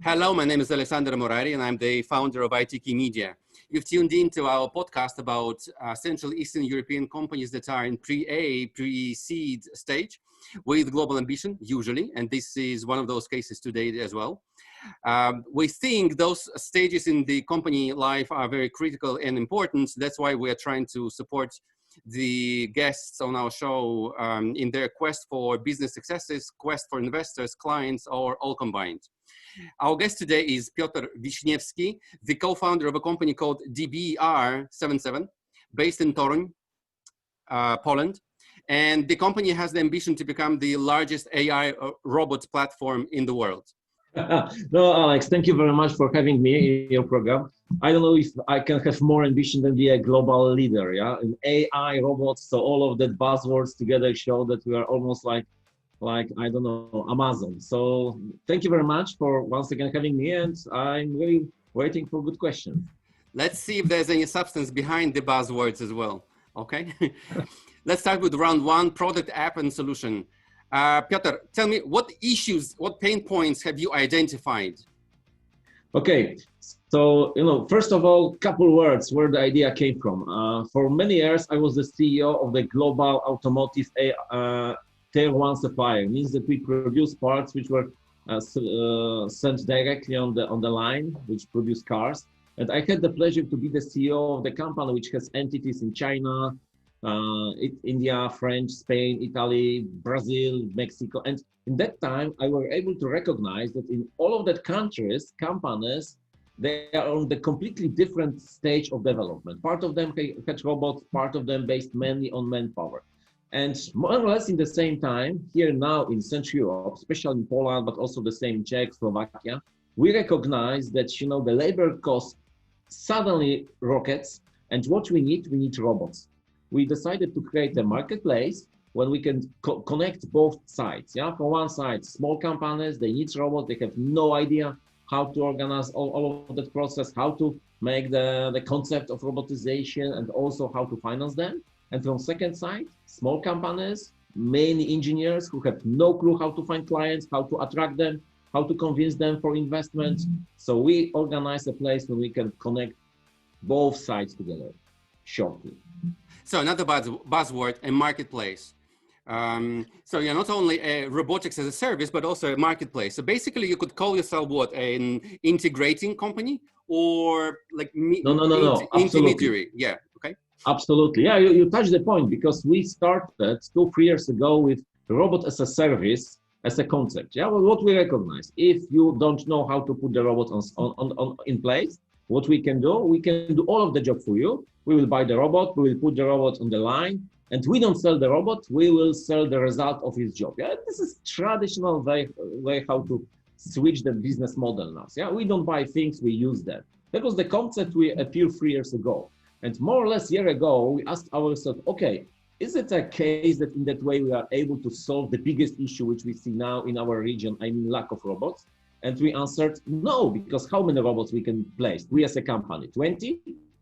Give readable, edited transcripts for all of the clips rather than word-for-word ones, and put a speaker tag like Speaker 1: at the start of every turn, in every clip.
Speaker 1: Hello, my name is Alessandro Morari, and I'm the founder of ITKeyMedia. You've tuned into our podcast about Central Eastern European companies that are in pre-A, pre-seed stage with global ambition, usually, and this is one of those cases today as well. We think those stages in the company life are very critical and important. That's why we are trying to support the guests on our show in their quest for business successes, quest for investors, clients, or all combined. Our guest today is Piotr Wiśniewski, the co-founder of a company called DBR77, based in Torun, Poland. And the company has the ambition to become the largest AI robot platform in the world.
Speaker 2: No, Alex, thank you very much for having me in your program. I don't know if I can have more ambition than be a global leader, yeah? In AI, robots, so all of that buzzwords together show that we are almost like I don't know, Amazon. So thank you very much for once again having me, and I'm really waiting for good questions.
Speaker 1: Let's see if there's any substance behind the buzzwords as well, okay? Let's start with round one, product, app, and solution. Piotr, tell me, what issues, what pain points have you identified?
Speaker 2: Okay, so, first of all, couple words where the idea came from. For many years, I was the CEO of the global automotive tier one supplier. It means that we produce parts which were sent directly on the line, which produce cars. And I had the pleasure to be the CEO of the company, which has entities in China, India, French, Spain, Italy, Brazil, Mexico. And in that time, I were able to recognize that in all of that countries, companies, they are on the completely different stage of development. Part of them had robots, part of them based mainly on manpower. And more or less in the same time, here now in Central Europe, especially in Poland, but also the same in Czech, Slovakia, we recognize that, the labor cost suddenly rockets, and what we need robots. We decided to create a marketplace when we can connect both sides. Yeah, for one side, small companies, they need robots, they have no idea how to organize all of that process, how to make the concept of robotization, and also how to finance them. And from second side, small companies, many engineers who have no clue how to find clients, how to attract them, how to convince them for investment. So we organize a place where we can connect both sides together shortly.
Speaker 1: So another buzzword, a marketplace. So you're not only a robotics as a service, but also a marketplace. So basically you could call yourself what, an integrating company or like
Speaker 2: No.
Speaker 1: intermediary? Yeah, okay.
Speaker 2: Absolutely. Yeah, you touched the point, because we started 2-3 years ago with robot as a service as a concept. Yeah, well, what we recognize, if you don't know how to put the robot in place, what we can do all of the job for you. We will buy the robot, we will put the robot on the line, and we don't sell the robot, we will sell the result of his job. Yeah, this is traditional way how to switch the business model now. Yeah, we don't buy things, we use them. That was the concept we appeared 3 years ago. And more or less a year ago, we asked ourselves, okay, is it a case that in that way we are able to solve the biggest issue which we see now in our region, I mean lack of robots? And we answered no, because how many robots we can place? We as a company, 20,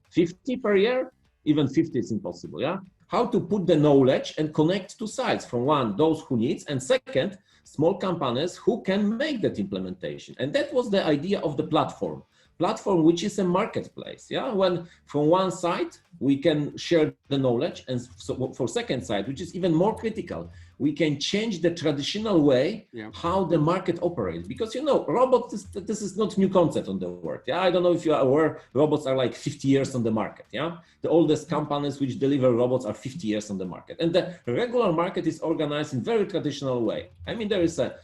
Speaker 2: 50 per year? Even 50 is impossible, yeah? How to put the knowledge and connect two sides. From one, those who needs, and second, small companies who can make that implementation. And that was the idea of the platform, which is a marketplace, yeah? When from one side, we can share the knowledge, and so for second side, which is even more critical, we can change the traditional way how the market operates. Because, robots, this is not new concept on the world. Yeah, I don't know if you are aware, robots are like 50 years on the market. Yeah, the oldest companies which deliver robots are 50 years on the market. And the regular market is organized in very traditional way. I mean, there is a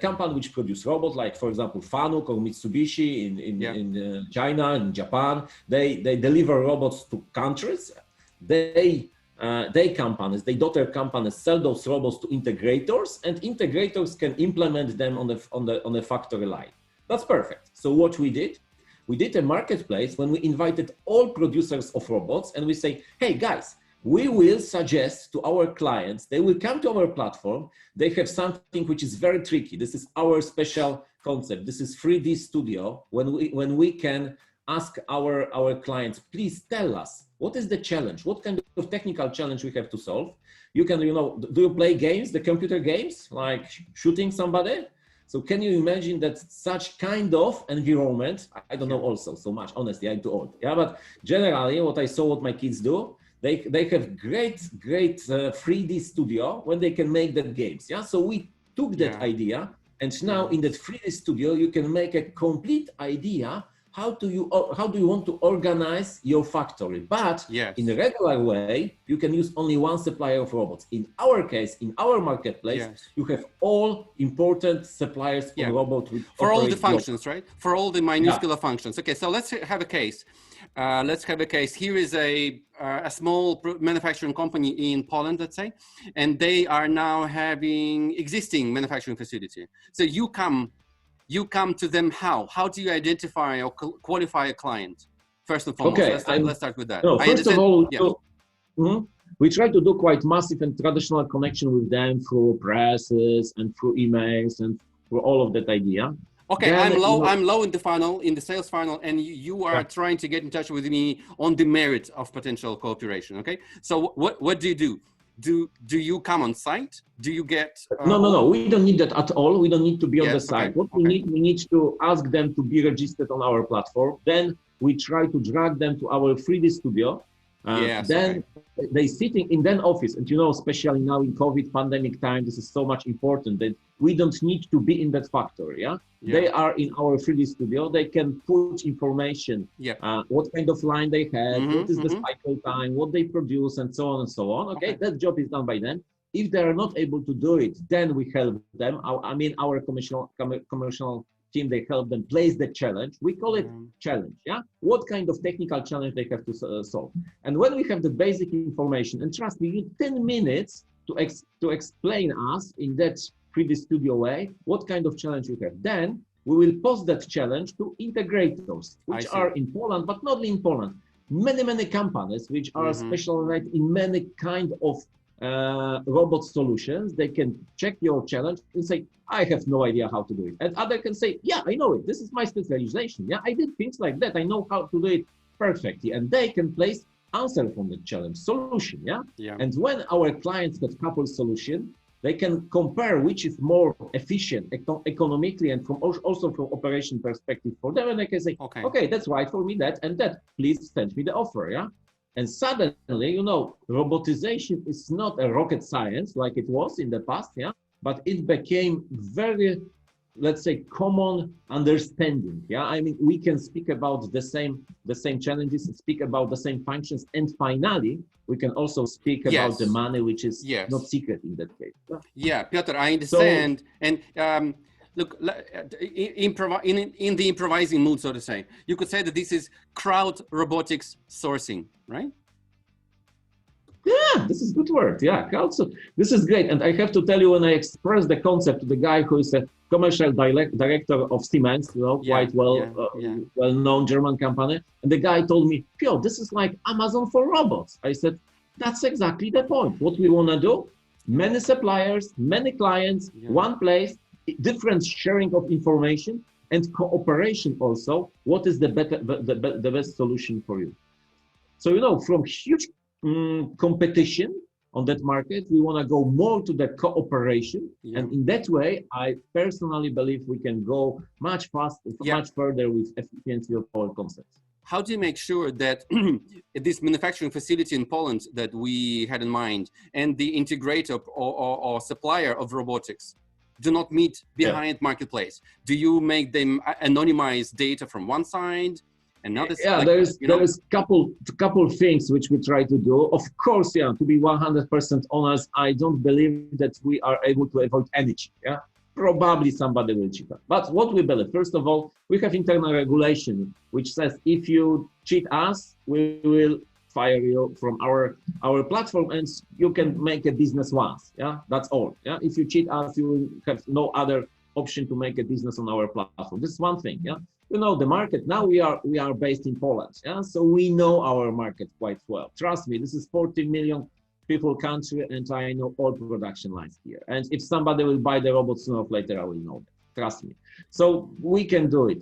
Speaker 2: company which produce robots, like for example Fanuc or Mitsubishi in China and Japan. They deliver robots to countries. They daughter companies sell those robots to integrators, and integrators can implement them on the factory line. That's perfect. So what we did a marketplace when we invited all producers of robots, and we say, hey guys, we will suggest to our clients, they will come to our platform, they have something which is very tricky. This is our special concept. This is 3D studio, when we can ask our clients, please tell us, what is the challenge? What kind of technical challenge we have to solve? You can, do you play games, the computer games, like shooting somebody? So can you imagine that such kind of environment, I don't know also so much, honestly, I'm too old. Yeah, but generally what I saw what my kids do, they have great 3D studio when they can make that games. Yeah, so we took that idea, and now in that 3D studio you can make a complete idea how do you want to organize your factory. But in a regular way, you can use only one supplier of robots. In our case, in our marketplace, you have all important suppliers of robots
Speaker 1: for all the functions, right? For all the minuscule functions. Okay, so let's have a case. Here is a small manufacturing company in Poland, let's say, and they are now having existing manufacturing facility. So you come to them how? How do you identify or qualify a client? First and foremost, let's start with that.
Speaker 2: No, first of all, we try to do quite massive and traditional connection with them through presses and through emails and through all of that idea.
Speaker 1: Okay, then, I'm low in the funnel, in the sales funnel, and you are trying to get in touch with me on the merit of potential cooperation. Okay, so what do you do? Do you come on site? Do you get
Speaker 2: no, we don't need that at all. We don't need to be on the site. We need to ask them to be registered on our platform. Then we try to drag them to our 3D studio. They sitting in that office, and especially now in COVID pandemic time, this is so much important that we don't need to be in that factory. They are in our 3D studio. They can put information, what kind of line they have, what is the cycle time, what they produce, and so on and so on. Okay, that job is done by them. If they are not able to do it, then we help them. Our commercial team, they help them place the challenge. We call it challenge. What kind of technical challenge they have to solve. And when we have the basic information, and trust me, you need 10 minutes to explain us in that 3D studio way what kind of challenge you have. Then we will post that challenge to integrators, which are in Poland, but not only in Poland. Many companies which are specialized in many kind of robot solutions. They can check your challenge and say, I have no idea how to do it. And other can say, yeah, I know it. This is my specialization. Yeah, I did things like that. I know how to do it perfectly. And they can place answer from the challenge solution. And when our clients get couple solution, they can compare which is more efficient economically and also from operation perspective for them. And they can say, okay, that's right for me, that and that. Please send me the offer. And suddenly, robotization is not a rocket science like it was in the past, but it became very, let's say, common understanding. I mean, we can speak about the same challenges, speak about the same functions, and finally, we can also speak about the money, which is not secret in that case.
Speaker 1: Piotr, I understand. So, and look, in the improvising mood, so to say, you could say that this is crowd robotics sourcing, right?
Speaker 2: Yeah, this is a good word. This is great. And I have to tell you, when I expressed the concept to the guy who is a commercial director of Siemens, quite well-known German company, and the guy told me, Piotr, this is like Amazon for robots. I said, that's exactly the point. What we want to do, many suppliers, many clients, one place, different sharing of information and cooperation also. What is the best solution for you? So, from huge competition on that market, we want to go more to the cooperation. And in that way, I personally believe we can go much faster, much further with efficiency of our concepts.
Speaker 1: How do you make sure that this manufacturing facility in Poland that we had in mind and the integrator or supplier of robotics do not meet behind marketplace? Do you make them anonymize data from one side?
Speaker 2: There is couple things which we try to do. Of course, to be 100% honest, I don't believe that we are able to avoid anything. Probably somebody will cheat us. But what we believe, first of all, we have internal regulation which says if you cheat us, we will fire you from our platform, and you can make a business once. That's all. If you cheat us, you will have no other option to make a business on our platform. This is one thing. The market now, we are based in Poland, so we know our market quite well. Trust me, this is 40 million people country, and I know all production lines here. And if somebody will buy the robot sooner or later, I will know that. Trust me. So we can do it,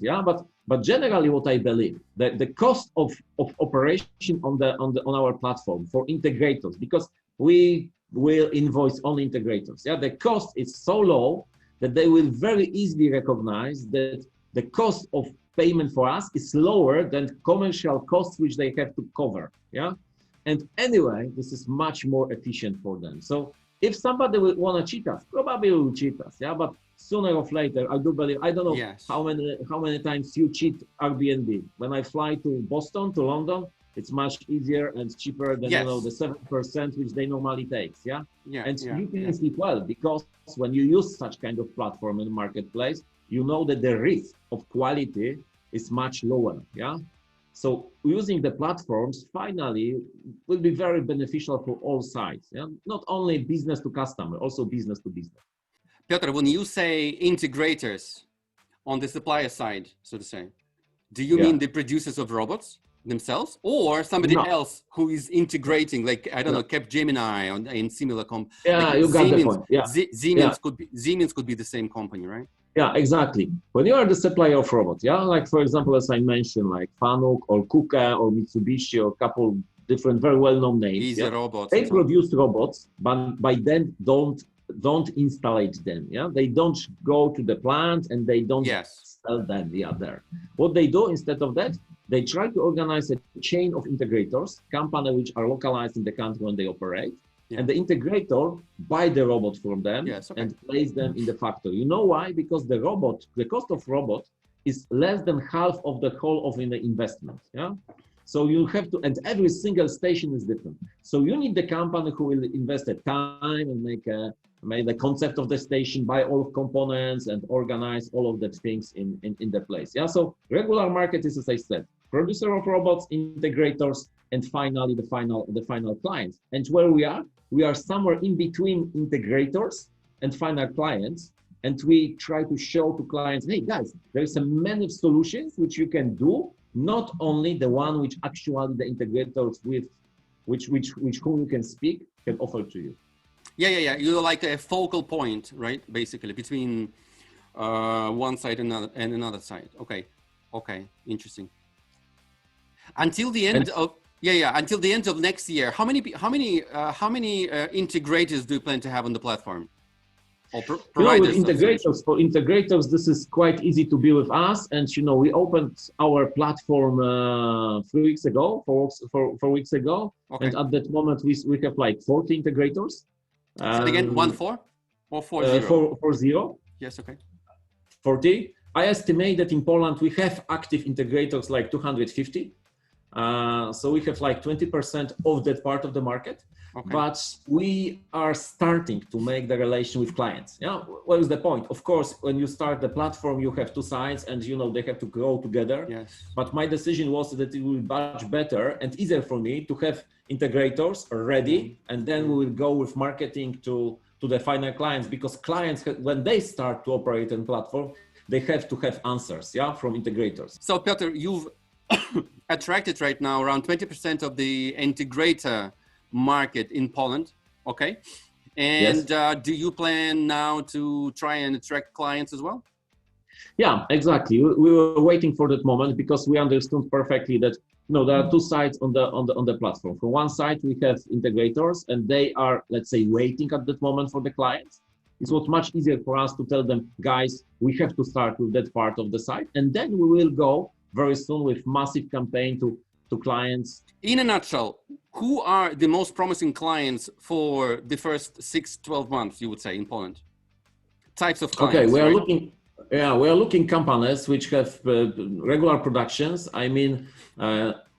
Speaker 2: But generally, what I believe, that the cost of operation on our platform for integrators, because we will invoice only integrators. The cost is so low that they will very easily recognize that the cost of payment for us is lower than commercial costs which they have to cover. Yeah. And anyway, this is much more efficient for them. So if somebody will want to cheat us, probably will cheat us. Yeah. But sooner or later, I do believe, I don't know
Speaker 1: Yes.
Speaker 2: how many times you cheat Airbnb. When I fly to Boston, to London, it's much easier and cheaper than
Speaker 1: Yes.
Speaker 2: the 7% which they normally take. Yeah.
Speaker 1: Yeah.
Speaker 2: And
Speaker 1: yeah,
Speaker 2: you can
Speaker 1: yeah.
Speaker 2: sleep well because when you use such kind of platform in the marketplace, you know that the risk of quality is much lower. Yeah. So using the platforms finally will be very beneficial for all sides. Yeah. Not only business to customer, also business to business.
Speaker 1: Piotr, when you say integrators on the supplier side, so to say, do you mean the producers of robots themselves or somebody
Speaker 2: No.
Speaker 1: else who is integrating, like, I don't
Speaker 2: No.
Speaker 1: know, Capgemini in similar
Speaker 2: Yeah,
Speaker 1: like
Speaker 2: you got
Speaker 1: Siemens,
Speaker 2: the point. Yeah.
Speaker 1: Siemens could be the same company, right?
Speaker 2: Yeah, exactly. When you are the supplier of robots, yeah, like for example, as I mentioned, like Fanuc or Kuka or Mitsubishi or a couple different very well-known names.
Speaker 1: Easy
Speaker 2: Yeah?
Speaker 1: robots.
Speaker 2: They produce robots, but by then don't install them. Yeah, they don't go to the plant and they don't sell them. Yeah, there. What they do instead of that, they try to organize a chain of integrators, companies which are localized in the country when they operate. Yeah. And the integrator buy the robot from them and place them in the factory. You know why? Because the cost of robot is less than half of the whole of the investment. Yeah. So you have to, and every single station is different. So you need the company who will invest the time and make the concept of the station, buy all of components and organize all of the things in the place. Yeah. So regular market is, as I said, producer of robots, integrators, and finally the final clients. And where we are somewhere in between integrators and final clients. And we try to show to clients, hey guys, there's many solutions which you can do, not only the one which actually the integrators with which whom you can speak can offer to you.
Speaker 1: Yeah. You're like a focal point, right? Basically between one side and another side. Okay, interesting. Until the end until the end of next year, how many integrators do you plan to have on the platform? Or providers?
Speaker 2: With integrators, for integrators, this is quite easy to be with us. And we opened our platform 3 weeks ago, 4 weeks ago, and at that moment we have like 40 integrators.
Speaker 1: So again, 14 or 40?
Speaker 2: 40.
Speaker 1: Yes, okay.
Speaker 2: 40. I estimate that in Poland we have active integrators like 250. So we have like 20% of that part of the market, but we are starting to make the relation with clients. Yeah, what is the point? Of course, when you start the platform, you have two sides, and they have to grow together.
Speaker 1: Yes.
Speaker 2: But my decision was that it will be much better and easier for me to have integrators ready, and then we will go with marketing to the final clients, because clients, when they start to operate on platform, they have to have answers, from integrators.
Speaker 1: So Piotr, you've attracted right now around 20% of the integrator market in Poland, okay? And do you plan now to try and attract clients as well?
Speaker 2: Yeah, exactly. We were waiting for that moment because we understood perfectly that there are two sides on the platform. From one side, we have integrators, and they are, let's say, waiting at that moment for the clients. It was much easier for us to tell them, guys, we have to start with that part of the site, and then we will go very soon with massive campaign to clients.
Speaker 1: In a nutshell, who are the most promising clients for the first 6-12 months, you would say, in Poland? Types of clients.
Speaker 2: Okay, we are looking companies which have regular productions. I mean,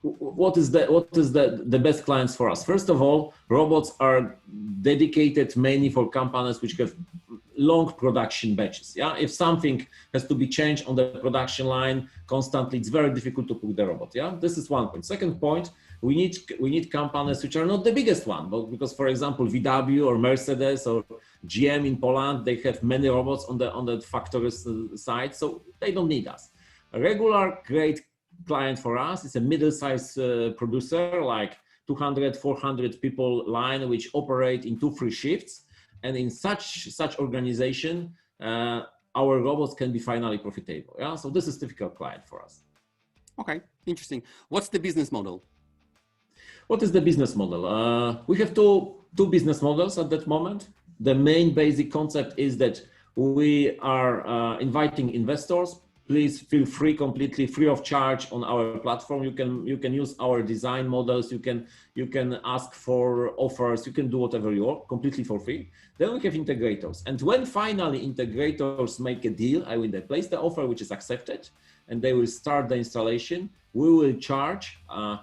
Speaker 2: what is the best clients for us? First of all, robots are dedicated mainly for companies which have long production batches. Yeah, if something has to be changed on the production line constantly, it's very difficult to put the robot. Yeah, this is one point. Second point, we need companies which are not the biggest one, but because, for example, VW or Mercedes or GM in Poland, they have many robots on the factory side, so they don't need us. A regular great client for us is a middle-sized producer, like 200-400 people line, which operate in 2-3 shifts. And in such organization, our robots can be finally profitable. Yeah, so this is typical client for us.
Speaker 1: Okay, interesting. What's the business model?
Speaker 2: What is the business model? We have two business models at that moment. The main basic concept is that We are inviting investors. Please feel free, completely free of charge on our platform. You can use our design models. You can ask for offers. You can do whatever you want, completely for free. Then we have integrators, and when finally integrators make a deal, they place the offer which is accepted, and they will start the installation. We will charge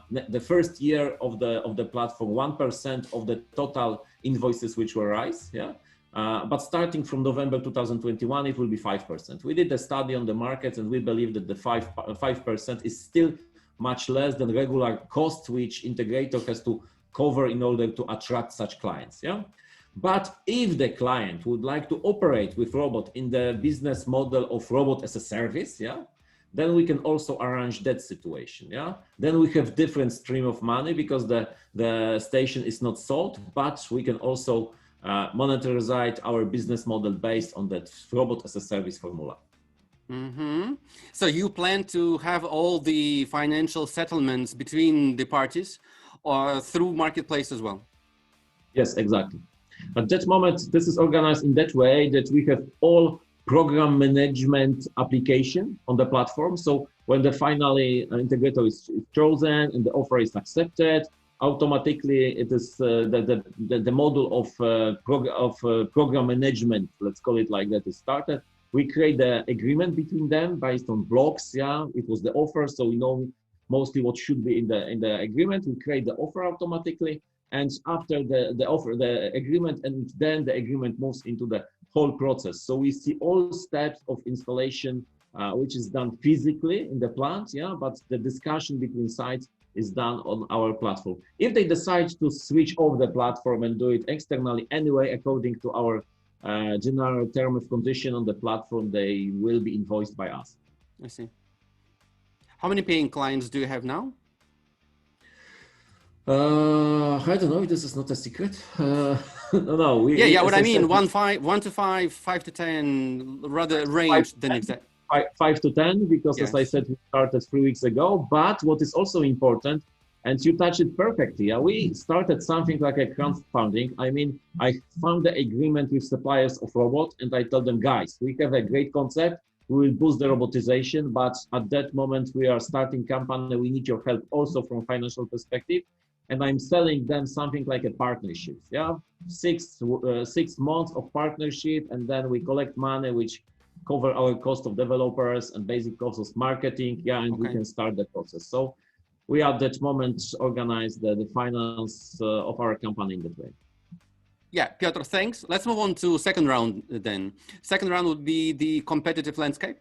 Speaker 2: the first year of the platform 1% of the total invoices which were raised. Yeah. But starting from November 2021, it will be 5%. We did a study on the market, and we believe that the 5% is still much less than regular cost which integrator has to cover in order to attract such clients. Yeah. But if the client would like to operate with robot in the business model of robot as a service, yeah, then we can also arrange that situation. Yeah. Then we have different stream of money because the station is not sold, but we can also monetize our business model based on that robot as a service formula.
Speaker 1: Mm-hmm. So you plan to have all the financial settlements between the parties or through marketplace as well?
Speaker 2: Yes, exactly. At that moment, this is organized in that way that we have all program management application on the platform. So when the finally integrator is chosen and the offer is accepted, automatically it is the model of program management, let's call it like that, is started. We create the agreement between them based on blocks. Yeah, it was the offer, so we know mostly what should be in the agreement. We create the offer automatically, and after the offer, the agreement, and then the agreement moves into the whole process. So we see all steps of installation, which is done physically in the plant. Yeah, but the discussion between sides is done on our platform. If they decide to switch off the platform and do it externally anyway, according to our general term of condition on the platform, they will be invoiced by us.
Speaker 1: I see. How many paying clients do you have now?
Speaker 2: I don't know. This is not a secret. No.
Speaker 1: What I mean, 1 to 5, 5 to 10, rather range than exact.
Speaker 2: 5 to 10, because
Speaker 1: yes.
Speaker 2: As I said, we started 3 weeks ago. But what is also important, and you touched it perfectly, we started something like a crowdfunding. I mean, I found the agreement with suppliers of robot, and I told them, guys, we have a great concept. We will boost the robotization, but at that moment we are starting company. We need your help also from financial perspective. And I'm selling them something like a partnership. Yeah, 6 months of partnership, and then we collect money, which cover our cost of developers and basic costs of marketing. Yeah, and we can start the process. So we at that moment organize the finance of our company in that way.
Speaker 1: Yeah, Piotr, thanks. Let's move on to second round then. Second round would be the competitive landscape.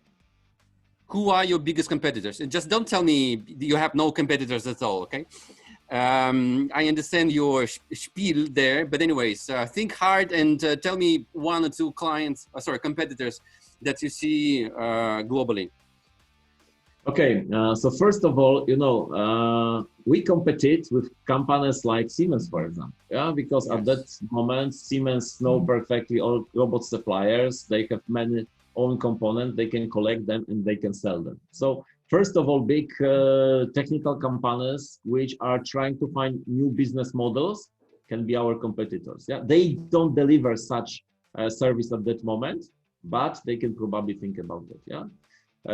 Speaker 1: Who are your biggest competitors? And just don't tell me you have no competitors at all, okay? I understand your spiel there, but anyways, think hard and tell me 1 or 2 competitors that you see globally.
Speaker 2: Okay, so first of all, we compete with companies like Siemens, for example, yeah, because yes. At that moment, Siemens know perfectly all robot suppliers. They have many own components, they can collect them and they can sell them. So first of all, big technical companies which are trying to find new business models can be our competitors. Yeah, they don't deliver such service at that moment, but they can probably think about it. Yeah,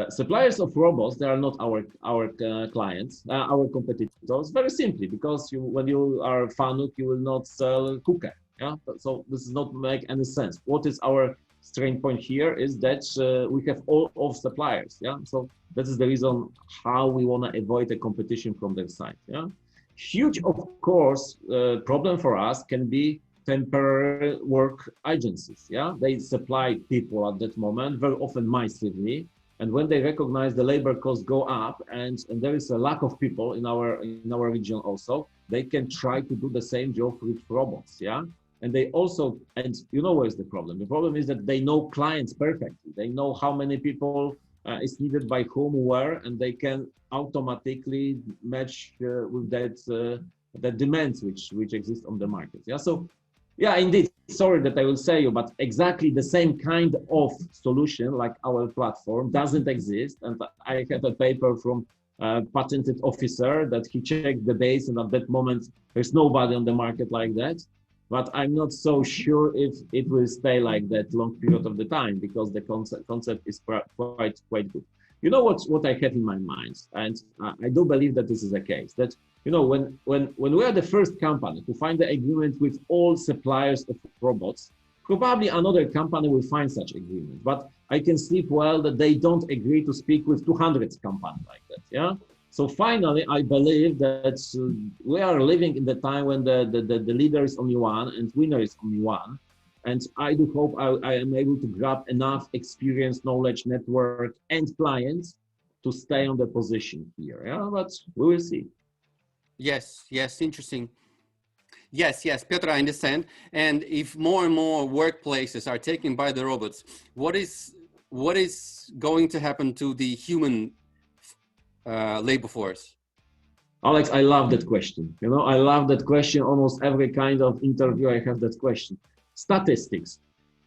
Speaker 2: suppliers of robots, they are not our clients, our competitors. Very simply, because when you are Fanuc, you will not sell cooker. Yeah, so this does not make any sense. What is our strength point here is that we have all of suppliers. Yeah, so that is the reason how we want to avoid a competition from their side. Yeah, huge, of course, problem for us can be temporary work agencies. Yeah, they supply people at that moment, very often massively, and when they recognize the labor costs go up and there is a lack of people in our region also, they can try to do the same job with robots. Yeah. And they also, and you know where's the problem? The problem is that they know clients perfectly. They know how many people is needed by whom, where, and they can automatically match with that demands which exist on the market. Yeah. So, yeah, indeed. Sorry that I will say you, but exactly the same kind of solution like our platform doesn't exist. And I had a paper from a patented officer that he checked the base, and at that moment there's nobody on the market like that. but I'm not so sure if it will stay like that long period of the time, because the concept is quite good. You know what I have in my mind, and I do believe that this is the case. That when we are the first company to find the agreement with all suppliers of robots, probably another company will find such agreement. But I can sleep well that they don't agree to speak with 200 companies like that. Yeah. So finally, I believe that we are living in the time when the leader is only one and winner is only one. And I do hope I am able to grab enough experience, knowledge, network, and clients to stay on the position here. Yeah, but we will see.
Speaker 1: Yes, yes, interesting. Yes, yes, Piotr, I understand. And if more and more workplaces are taken by the robots, what is going to happen to the human labor force?
Speaker 2: Alex, I love that question. You know, I love that question. Almost every kind of interview, I have that question. Statistics.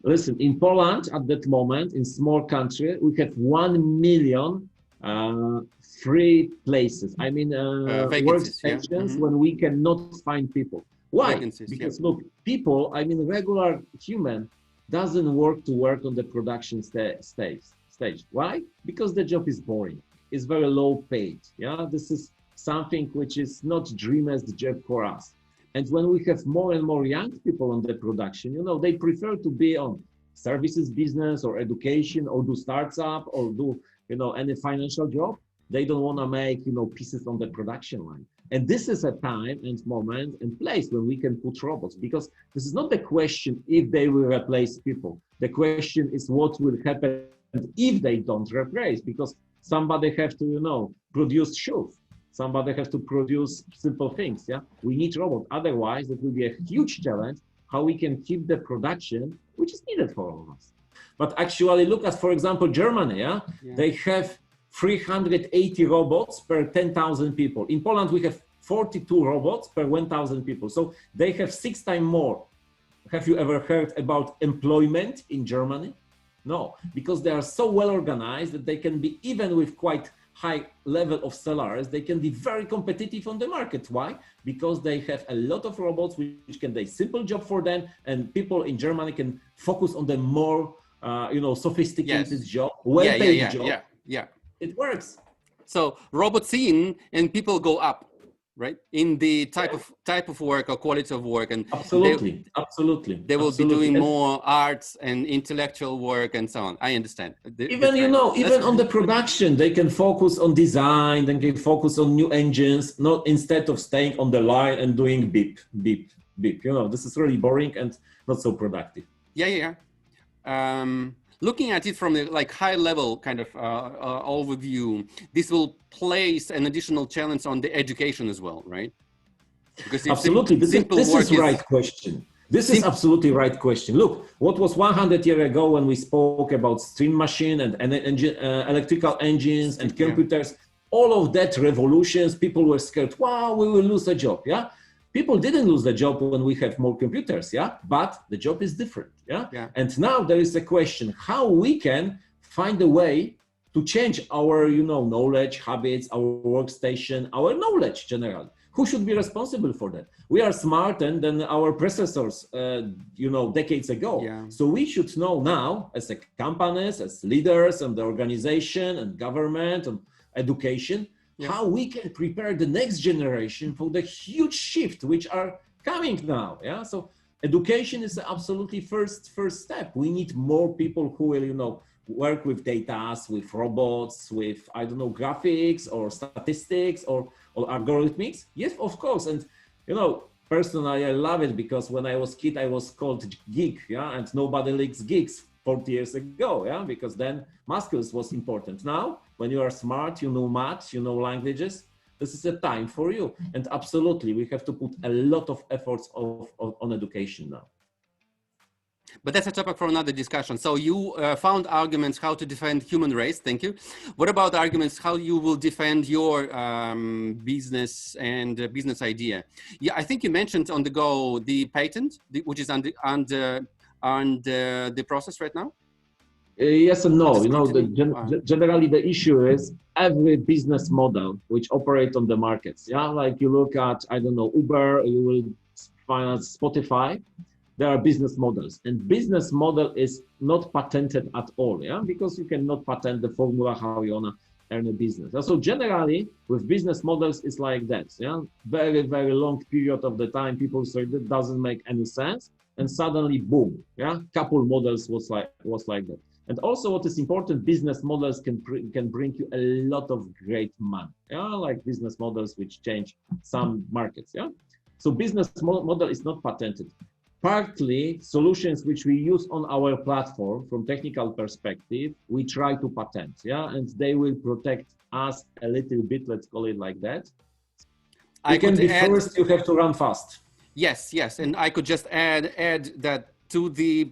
Speaker 2: Listen, in Poland at that moment, in small country, we have 1 million free places. I mean, workstations when we cannot find people. Why? Because look, people, I mean, regular human doesn't work on the production stage. Why? Because the job is boring. It's very low paid. Yeah, this is something which is not dreamer's job for us. And when we have more and more young people on the production, you know, they prefer to be on services business or education or do startup or do, you know, any financial job. They don't want to make, you know, pieces on the production line. And this is a time and moment and place when we can put robots, because this is not the question if they will replace people. The question is what will happen if they don't replace, because somebody have to, you know, produce shoes. Somebody has to produce simple things. Yeah, we need robots. Otherwise, it will be a huge challenge how we can keep the production, which is needed for all of us. But actually, look at, for example, Germany. Yeah, they have 380 robots per 10,000 people. In Poland, we have 42 robots per 1,000 people. So they have 6 times more. Have you ever heard about employment in Germany? No, because they are so well organized that they can be, even with quite high level of salaries, they can be very competitive on the market. Why? Because they have a lot of robots which can do a simple job for them, and people in Germany can focus on the more, you know, sophisticated job, well-paid job.
Speaker 1: Yeah.
Speaker 2: It works.
Speaker 1: So robots in and people go up, right? In the type of work or quality of work, and
Speaker 2: absolutely,
Speaker 1: they will be doing more arts and intellectual work and so on. I understand.
Speaker 2: Even you know, even on the production, they can focus on design. They can focus on new engines, not instead of staying on the line and doing beep, beep, beep. You know, this is really boring and not so productive.
Speaker 1: Yeah. Looking at it from a like high level kind of overview, this will place an additional challenge on the education as well, right?
Speaker 2: Because absolutely, this is right question. This is absolutely right question. Look, what was 100 years ago when we spoke about steam machine and electrical engines and computers, all of that revolutions, people were scared, wow, we will lose a job, yeah? People didn't lose the job when we have more computers, yeah? But the job is different, yeah? And now there is a question, how we can find a way to change our, you know, knowledge, habits, our workstation, our knowledge generally. Who should be responsible for that? We are smarter than our predecessors, you know, decades ago. Yeah. So we should know now, as a companies, as leaders, and the organization, and government, and education, how we can prepare the next generation for the huge shift which are coming now. Yeah. So education is absolutely first step. We need more people who will, you know, work with data, with robots, with, I don't know, graphics or statistics or algorithmics. Yes, of course. And, you know, personally, I love it because when I was kid, I was called geek, yeah, and nobody likes geeks 40 years ago, yeah, because then muscles was important. Now, when you are smart, you know math, you know languages, this is a time for you. And absolutely, we have to put a lot of efforts on education now.
Speaker 1: But that's a topic for another discussion. So you found arguments how to defend human race. Thank you. What about arguments how you will defend your business and business idea? Yeah, I think you mentioned on the go the patent, which is under the process right now.
Speaker 2: Yes and no. You know, generally the issue is every business model which operates on the markets. Yeah, like you look at, I don't know, Uber, you will Spotify, there are business models, and business model is not patented at all, yeah, because you cannot patent the formula how you wanna earn a business. So generally, with business models, it's like that, yeah, very, very long period of the time, people say that doesn't make any sense, and suddenly, boom, yeah, couple models was like that. And also, what is important, business models can bring you a lot of great money, yeah, like business models which change some markets, yeah. So business model is not patented. Partly, solutions which we use on our platform from technical perspective, we try to patent, yeah, and they will protect us a little bit, let's call it like that. You can be first, you have to run fast.
Speaker 1: Yes, yes, and I could just add that to the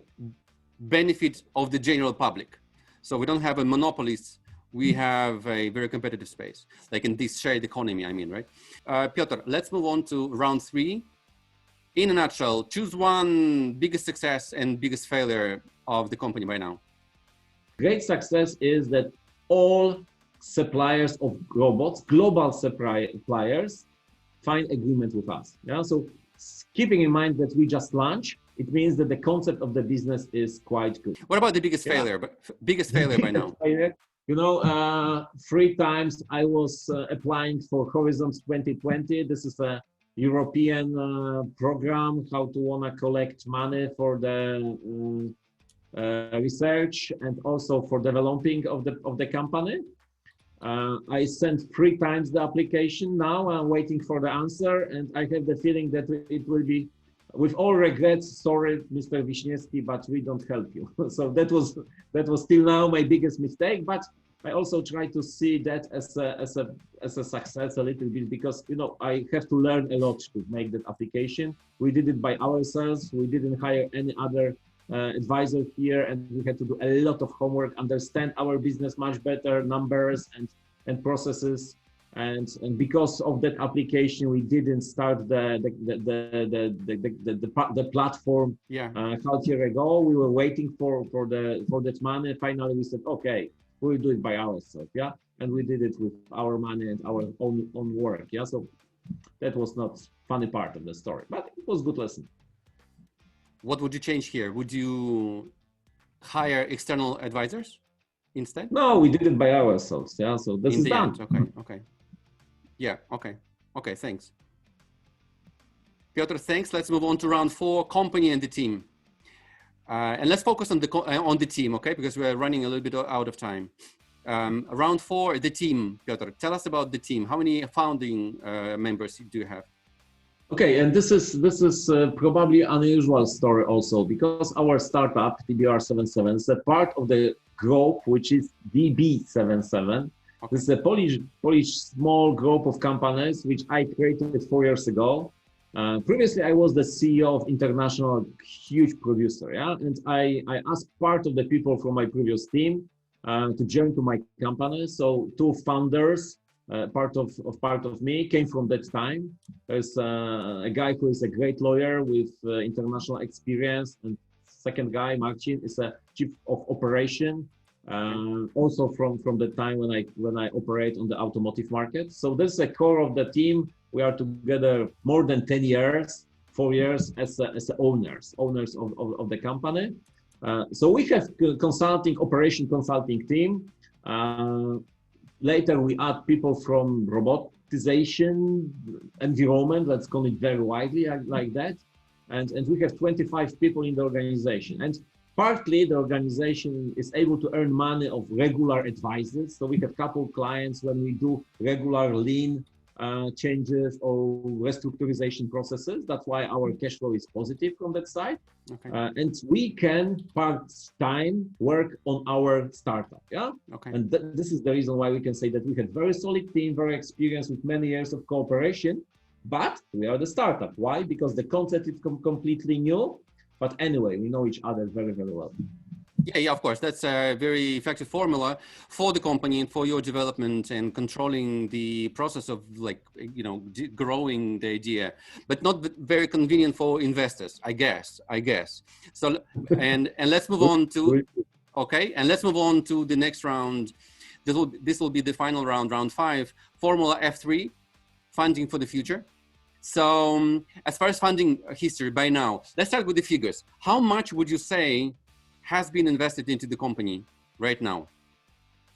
Speaker 1: benefit of the general public. So we don't have a monopolist, we have a very competitive space, like in this shared economy, I mean, right? Piotr, let's move on to round 3. In a nutshell, choose one biggest success and biggest failure of the company right now.
Speaker 2: Great success is that all suppliers of robots, global suppliers, find agreement with us. Yeah, so keeping in mind that we just launched, it means that the concept of the business is quite good.
Speaker 1: What about the biggest failure? Biggest failure by now?
Speaker 2: You know, 3 times I was applying for Horizons 2020. This is a European program, how to wanna collect money for the research and also for developing of the company. I sent 3 times the application. Now I'm waiting for the answer, and I have the feeling that it will be, with all regrets, sorry, Mr. Wiśniewski, but we don't help you. So that was till now my biggest mistake. But I also try to see that as a success a little bit, because you know I have to learn a lot to make that application. We did it by ourselves. We didn't hire any other advisor here, and we had to do a lot of homework, understand our business much better, numbers and processes. And because of that application, we didn't start the platform half year ago. We were waiting for that money. Finally, we said, okay, we'll do it by ourselves, yeah, and we did it with our money and our own work, yeah. So that was not funny part of the story, but it was good lesson.
Speaker 1: What would you change here? Would you hire external advisors instead?
Speaker 2: No, we did it by ourselves, yeah. So this is done.
Speaker 1: Okay. Yeah, okay, thanks. Piotr, thanks. Let's move on to round 4, company and the team. And let's focus on the team, okay? Because we're running a little bit out of time. Round 4, the team. Piotr, tell us about the team. How many founding members do you have?
Speaker 2: Okay, and this is probably unusual story also, because our startup DBR77 is a part of the group which is DB77. Okay. This is a Polish small group of companies which I created 4 years ago. Previously, I was the CEO of international huge producer, yeah, and I asked part of the people from my previous team to join to my company. So 2 founders, part of me came from that time. There's a guy who is a great lawyer with international experience, and second guy, Marcin, is a chief of operation. Also from the time when I operate on the automotive market. So this is a core of the team. We are together more than 10 years, 4 years as owners of the company. So we have operation consulting team. Later we add people from robotization environment, let's call it very widely like that. And we have 25 people in the organization. And partly the organization is able to earn money of regular advisors. So we have a couple of clients when we do regular lean changes or restructurization processes. That's why our cash flow is positive from that side. Okay. And we can part-time work on our startup. Yeah. Okay. And this is the reason why we can say that we have very solid team, very experienced with many years of cooperation, but we are the startup. Why? Because the concept is completely new. But anyway, we know each other very, very well.
Speaker 1: Yeah, of course. That's a very effective formula for the company and for your development and controlling the process of, like, you know, growing the idea, but not very convenient for investors, I guess. So, and let's move on to, okay. And let's move on to the next round. This will be the final round, round 5, Formula F3, funding for the future. So as far as funding history by now, let's start with the figures. How much would you say has been invested into the company right now?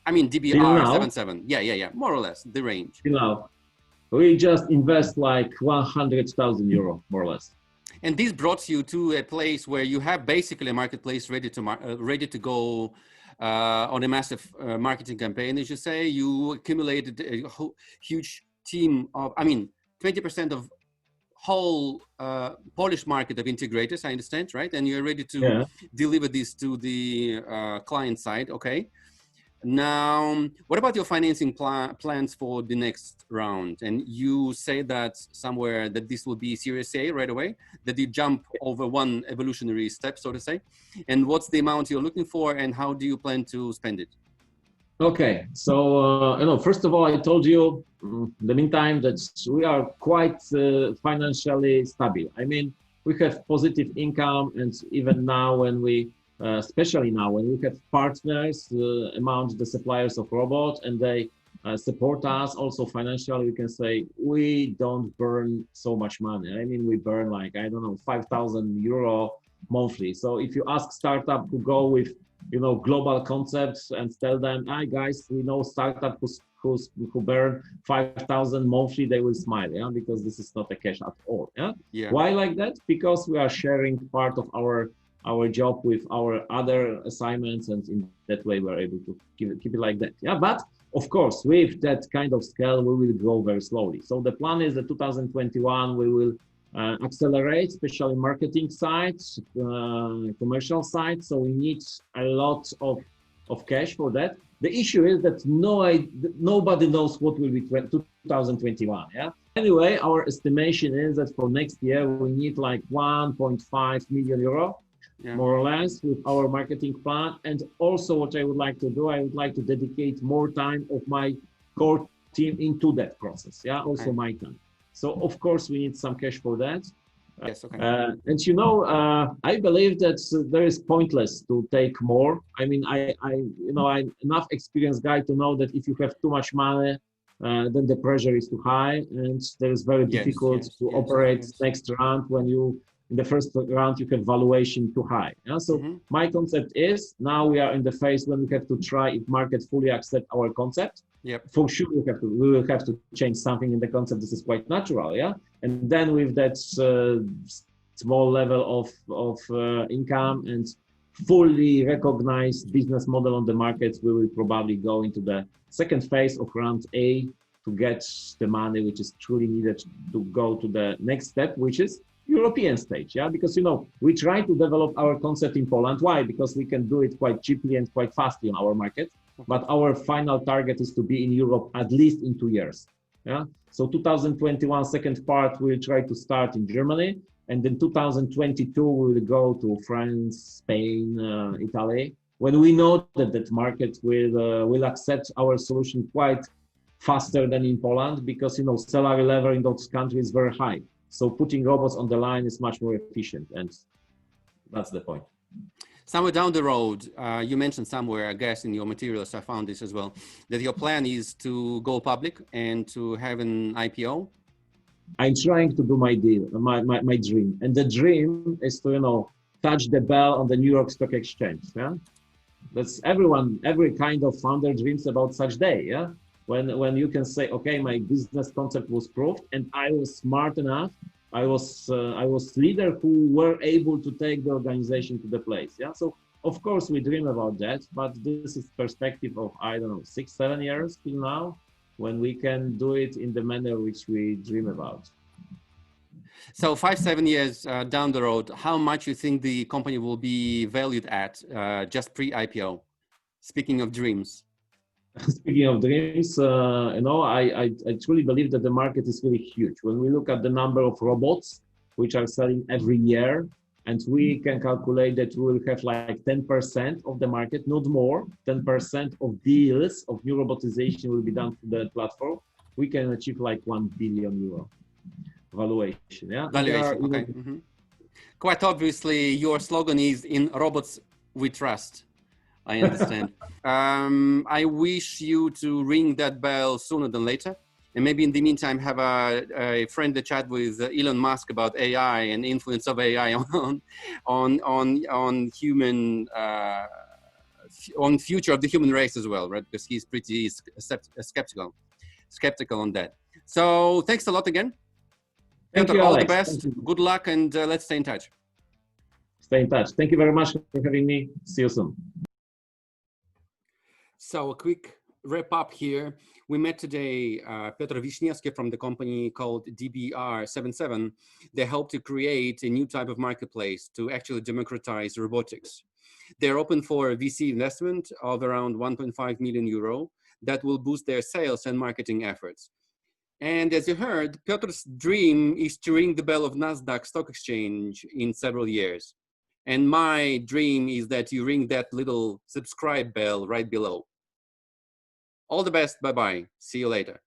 Speaker 1: I mean, DBR77. Yeah. More or less the range.
Speaker 2: You know, we just invest like 100,000 euro, more or less.
Speaker 1: And this brought you to a place where you have basically a marketplace ready to go on a massive marketing campaign. As you say, you accumulated a huge team of, 20% of whole Polish market of integrators, I understand, right? And you're ready to deliver this to the client side, okay? Now, what about your financing plans for the next round? And you say that somewhere that this will be Series A right away, that you jump over one evolutionary step, so to say. And what's the amount you're looking for, and how do you plan to spend it?
Speaker 2: Okay, so first of all, I told you in the meantime that we are quite financially stable. I mean, we have positive income, and even now when we especially now when we have partners among the suppliers of robots and they support us also financially, we can say we don't burn so much money. I mean, we burn like, I don't know, 5,000 euro monthly. So if you ask startup to go with, global concepts and tell them, hi guys, we know startup who burn 5,000 monthly, they will smile, because this is not a cash at all. Why like that? Because we are sharing part of our job with our other assignments, and in that way we're able to keep it like that. But of course, with that kind of scale, we will grow very slowly. So the plan is that 2021 we will accelerate, especially marketing sides, commercial side. So we need a lot of cash for that. The issue is that nobody knows what will be 2021. Anyway, our estimation is that for next year we need like 1.5 million euro. More or less, with our marketing plan. And also what I would like to do, I would like to dedicate more time of my core team into that process. Also my time. So of course we need some cash for that.
Speaker 1: Yes, okay.
Speaker 2: And I believe that there is pointless to take more. I mean, I'm enough experienced guy to know that if you have too much money, then the pressure is too high, and there is very difficult to operate next round when you. In the first round, you have valuation too high. So my concept is now we are in the phase when we have to try if market fully accept our concept. For sure, we will have to change something in the concept. This is quite natural. And then with that small level of income and fully recognized business model on the market, we will probably go into the second phase of round A to get the money which is truly needed to go to the next step, which is European stage, because we try to develop our concept in Poland. Why? Because we can do it quite cheaply and quite fastly on our market. But our final target is to be in Europe at least in 2 years. So 2021 second part we'll try to start in Germany, and then 2022 we will go to France, Spain, Italy. When we know that market will accept our solution quite faster than in Poland, because salary level in those countries is very high. So putting robots on the line is much more efficient, and that's the point.
Speaker 1: Somewhere down the road, you mentioned somewhere, I guess in your materials, I found this as well, that your plan is to go public and to have an IPO.
Speaker 2: I'm trying to do my deal, my dream. And the dream is to, touch the bell on the New York Stock Exchange. That's every kind of founder dreams about such day. When you can say, okay, my business concept was proved and I was smart enough, I was leader who were able to take the organization to the place. So of course we dream about that, but this is perspective of, I don't know, 6-7 years till now, when we can do it in the manner which we dream about.
Speaker 1: So 5-7 years down the road, how much you think the company will be valued at just pre-IPO? Speaking of dreams.
Speaker 2: Speaking of dreams, I truly believe that the market is really huge. When we look at the number of robots which are selling every year, and we can calculate that we will have like 10% of the market, not more, 10% of deals of new robotization will be done through the platform, we can achieve like 1 billion euro valuation.
Speaker 1: Valuation, okay. Quite obviously, your slogan is "In robots we trust." I understand. I wish you to ring that bell sooner than later. And maybe in the meantime, have a friendly chat with Elon Musk about AI and influence of AI on human, on future of the human race as well, right? Because he's pretty skeptical on that. So thanks a lot again.
Speaker 2: Thank
Speaker 1: Piotr,
Speaker 2: you,
Speaker 1: all the
Speaker 2: Alex.
Speaker 1: best. Good luck, and let's stay in touch.
Speaker 2: Stay in touch. Thank you very much for having me. See you soon.
Speaker 1: So a quick wrap up here. We met today Piotr Wiśniewski from the company called DBR77. They helped to create a new type of marketplace to actually democratize robotics. They're open for a VC investment of around 1.5 million euro that will boost their sales and marketing efforts. And as you heard, Piotr's dream is to ring the bell of Nasdaq Stock Exchange in several years. And my dream is that you ring that little subscribe bell right below. All the best. Bye-bye. See you later.